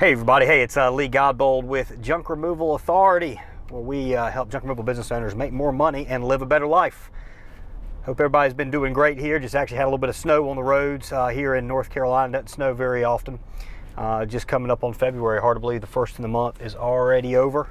Hey everybody, hey, it's Lee Godbold with Junk Removal Authority, where we help junk removal business owners make more money and live a better life. Hope everybody's been doing great here. Just actually had a little bit of snow on the roads here in North Carolina. Doesn't snow very often. Just coming up on February. Hard to believe the first of the month is already over.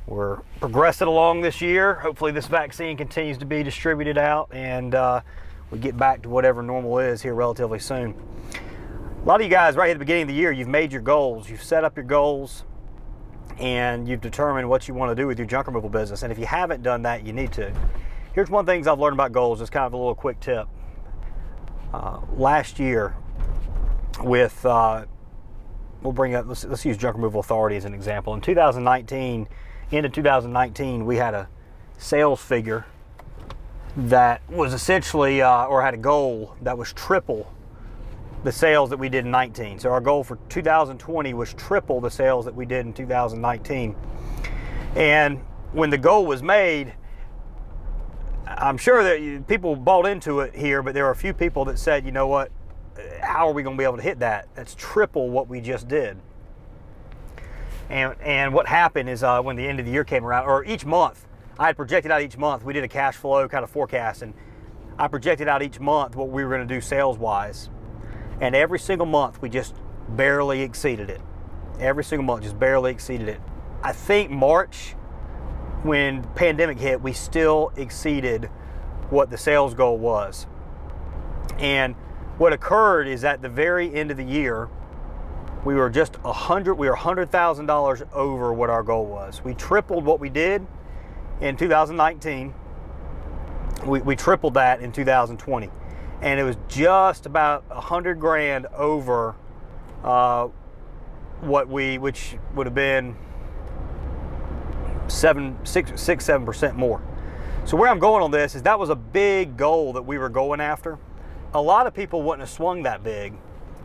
We're progressing along this year. Hopefully this vaccine continues to be distributed out and we get back to whatever normal is here relatively soon. A lot of you guys right at the beginning of the year, you've made your goals, you've set up your goals, and you've determined what you want to do with your junk removal business. And if you haven't done that, you need to. Here's one thing I've learned about goals, just kind of a little quick tip. Last year with, we'll bring up, let's use Junk Removal Authority as an example. In 2019, end of 2019, we had a sales figure that was essentially, or had a goal that was triple the sales that we did in 19. So our goal for 2020 was triple the sales that we did in 2019. And when the goal was made, I'm sure that people bought into it here, but there were a few people that said, you know what, how are we going to be able to hit that? That's triple what we just did. And what happened is when the end of the year came around, or each month, I had projected out each month, we did a cash flow kind of forecast, and I projected out each month what we were going to do sales-wise. And every single month, we just barely exceeded it. Every single month, just barely exceeded it. I think March, when the pandemic hit, we still exceeded what the sales goal was. And what occurred is at the very end of the year, we were just $100,000 over what our goal was. We tripled what we did in 2019. We tripled that in 2020. And it was just about 100 grand over which would have been 7% more. So where I'm going on this is that was a big goal that we were going after. A lot of people wouldn't have swung that big.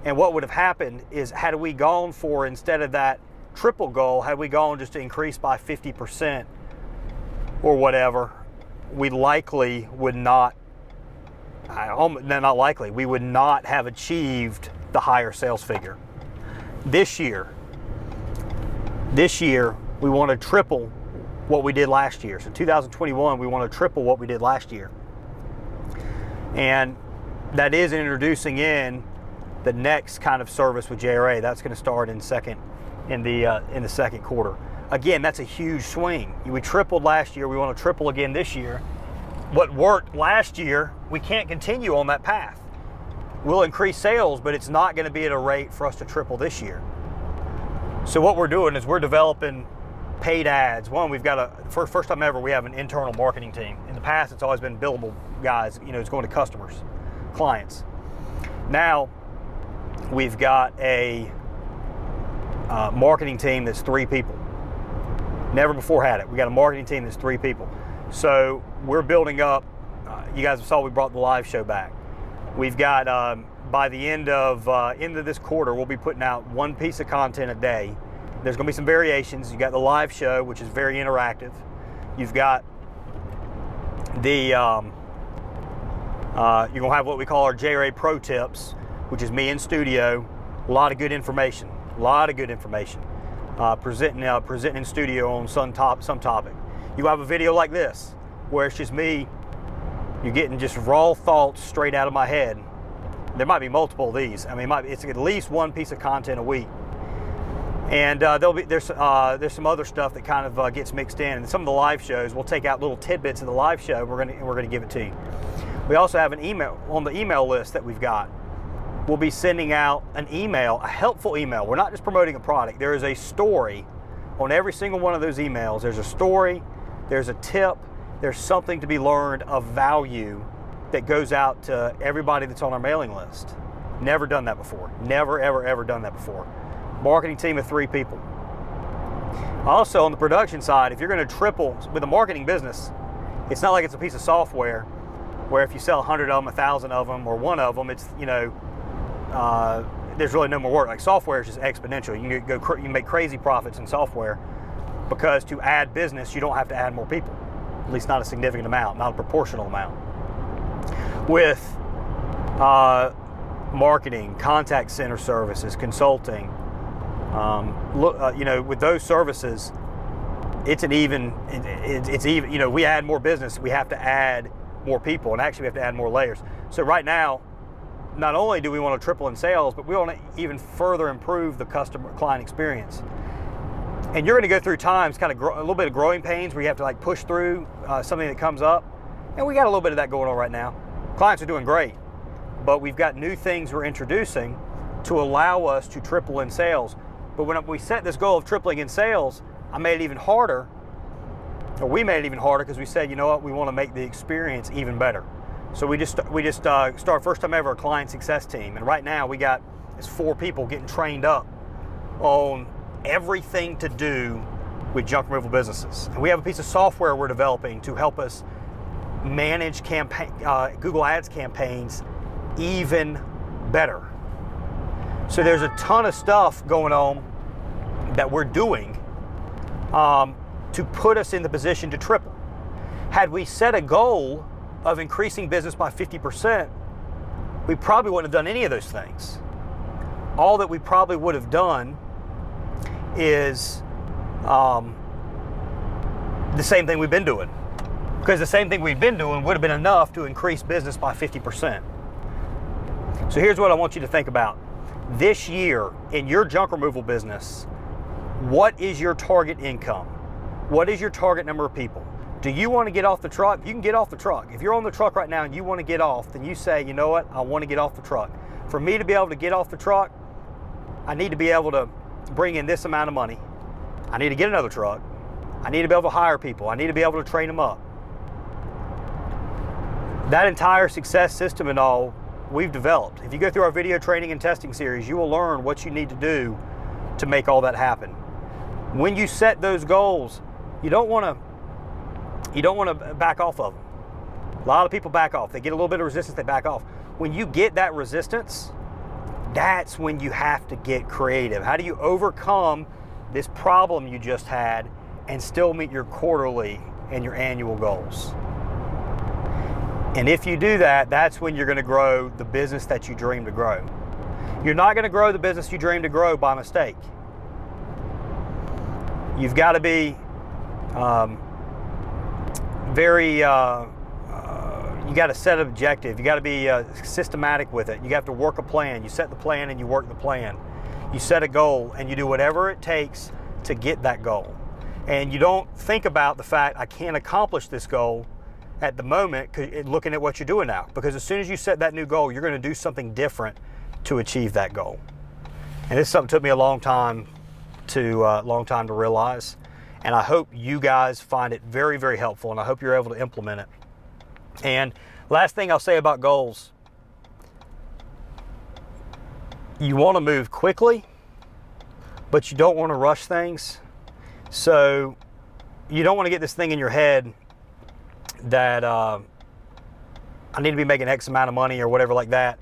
And what would have happened is, had we gone for, instead of that triple goal, had we gone just to increase by 50% or whatever, we likely would not, we would not have achieved the higher sales figure. This year, we want to triple what we did last year. So 2021, we want to triple what we did last year. And that is introducing in the next kind of service with JRA. That's going to start in the second quarter. Again, that's a huge swing. We tripled last year. We want to triple again this year. What worked last year, we can't continue on that path. We'll increase sales, but it's not going to be at a rate for us to triple this year. So what we're doing is we're developing paid ads. One, we've got for first time ever, we have an internal marketing team. In the past, it's always been billable guys, it's going to customers, clients. Now, we've got a marketing team that's 3 people. Never before had it. We got a marketing team that's 3 people. So we're building up, you guys saw we brought the live show back. We've got, by the end of this quarter, we'll be putting out 1 piece of content a day. There's gonna be some variations. You got the live show, which is very interactive. You've got the, you're gonna have what we call our JRA Pro Tips, which is me in studio. A lot of good information, presenting in studio on some topic. You have a video like this, where it's just me, you're getting just raw thoughts straight out of my head. There might be multiple of these. I mean, it's at least 1 piece of content a week. And there's some other stuff that kind of gets mixed in. And some of the live shows, we'll take out little tidbits of the live show, we're gonna give it to you. We also have an email, on the email list that we've got. We'll be sending out an email, a helpful email. We're not just promoting a product. There is a story on every single one of those emails. There's a story, there's a tip, there's something to be learned of value that goes out to everybody that's on our mailing list. Never done that before. Never, ever done that before. Marketing team of 3 people. Also on the production side, if you're going to triple with a marketing business, it's not like it's a piece of software where if you sell 100 of them, 1,000 of them, or 1 of them, it's, there's really no more work. Like software is just exponential. You can make crazy profits in software because to add business, you don't have to add more people. At least not a significant amount, not a proportional amount. With marketing, contact center services, consulting, With those services, it's even. We add more business, we have to add more people, and actually we have to add more layers. So right now, not only do we want to triple in sales, but we want to even further improve the client experience. And you're going to go through times, kind of a little bit of growing pains, where you have to like push through something that comes up. And we got a little bit of that going on right now. Clients are doing great, but we've got new things we're introducing to allow us to triple in sales. But when we set this goal of tripling in sales, I made it even harder, or we made it even harder, because we said, you know what, we want to make the experience even better. So we just started first time ever a client success team, and right now we got 4 people getting trained up on everything to do with junk removal businesses. And we have a piece of software we're developing to help us manage Google Ads campaigns even better. So there's a ton of stuff going on that we're doing to put us in the position to triple. Had we set a goal of increasing business by 50%, we probably wouldn't have done any of those things. All that we probably would have done is the same thing we've been doing. Because the same thing we've been doing would have been enough to increase business by 50%. So here's what I want you to think about. This year, in your junk removal business, what is your target income? What is your target number of people? Do you want to get off the truck? You can get off the truck. If you're on the truck right now and you want to get off, then you say, you know what, I want to get off the truck. For me to be able to get off the truck, I need to be able to bring in this amount of money. I need to get another truck. I need to be able to hire people. I need to be able to train them up. That entire success system and all, we've developed. If you go through our video training and testing series, you will learn what you need to do to make all that happen. When you set those goals, you don't want to back off of them. A lot of people back off. They get a little bit of resistance, they back off. When you get that resistance, that's when you have to get creative. How do you overcome this problem you just had and still meet your quarterly and your annual goals? And if you do that, that's when you're going to grow the business that you dream to grow. You're not going to grow the business you dream to grow by mistake. You've got to be you got to set an objective. You got to be systematic with it. You have to work a plan. You set the plan and you work the plan. You set a goal and you do whatever it takes to get that goal. And you don't think about the fact, I can't accomplish this goal at the moment, looking at what you're doing now. Because as soon as you set that new goal, you're going to do something different to achieve that goal. And this is something that took me a long time to realize. And I hope you guys find it very, very helpful, and I hope you're able to implement it. And last thing I'll say about goals, you want to move quickly, but you don't want to rush things. So you don't want to get this thing in your head that I need to be making X amount of money or whatever like that,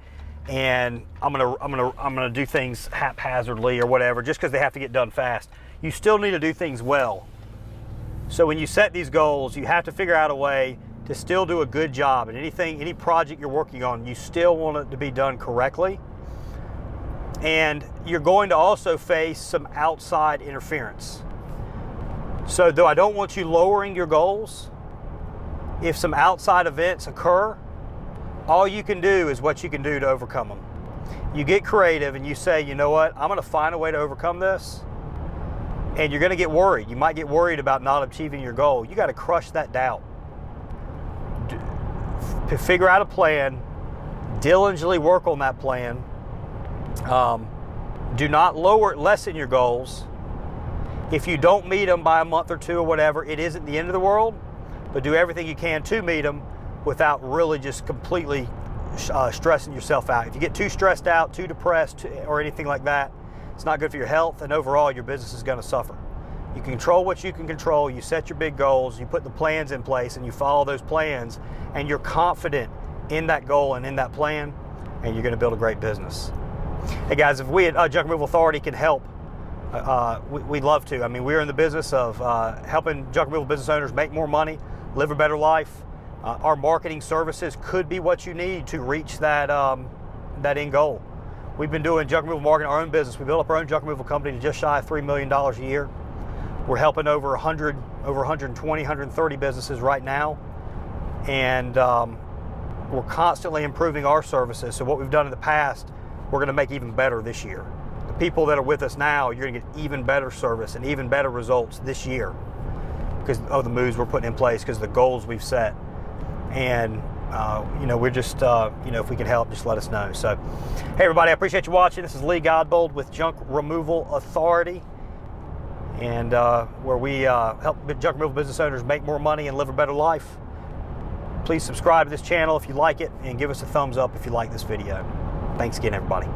and I'm gonna do things haphazardly or whatever just because they have to get done fast. You still need to do things well. So when you set these goals, you have to figure out a way to still do a good job. And any project you're working on, you still want it to be done correctly. And you're going to also face some outside interference. So though I don't want you lowering your goals, if some outside events occur, all you can do is what you can do to overcome them. You get creative and you say, you know what, I'm going to find a way to overcome this. And you're going to get worried. You might get worried about not achieving your goal. You got to crush that doubt. Figure out a plan. Diligently work on that plan. Do not lessen your goals. If you don't meet them by a month or two or whatever, it isn't the end of the world. But do everything you can to meet them without really just completely stressing yourself out. If you get too stressed out, too depressed, or anything like that, it's not good for your health, and overall your business is going to suffer. You can control what you can control. You set your big goals, you put the plans in place, and you follow those plans, and you're confident in that goal and in that plan, and you're going to build a great business. Hey guys, if we at Junk Removal Authority can help, we'd love to. I mean, we're in the business of helping junk removal business owners make more money, live a better life. Our marketing services could be what you need to reach that end goal. We've been doing junk removal marketing, our own business. We built up our own junk removal company to just shy of $3 million a year. We're helping over 120, 130 businesses right now. And we're constantly improving our services. So what we've done in the past, we're going to make even better this year. The people that are with us now, you're going to get even better service and even better results this year because of the moves we're putting in place, because of the goals we've set. And we're just, if we can help, just let us know. So, hey everybody, I appreciate you watching. This is Lee Godbold with Junk Removal Authority, and where we help junk removal business owners make more money and live a better life. Please subscribe to this channel if you like it, and give us a thumbs up if you like this video. Thanks again, everybody.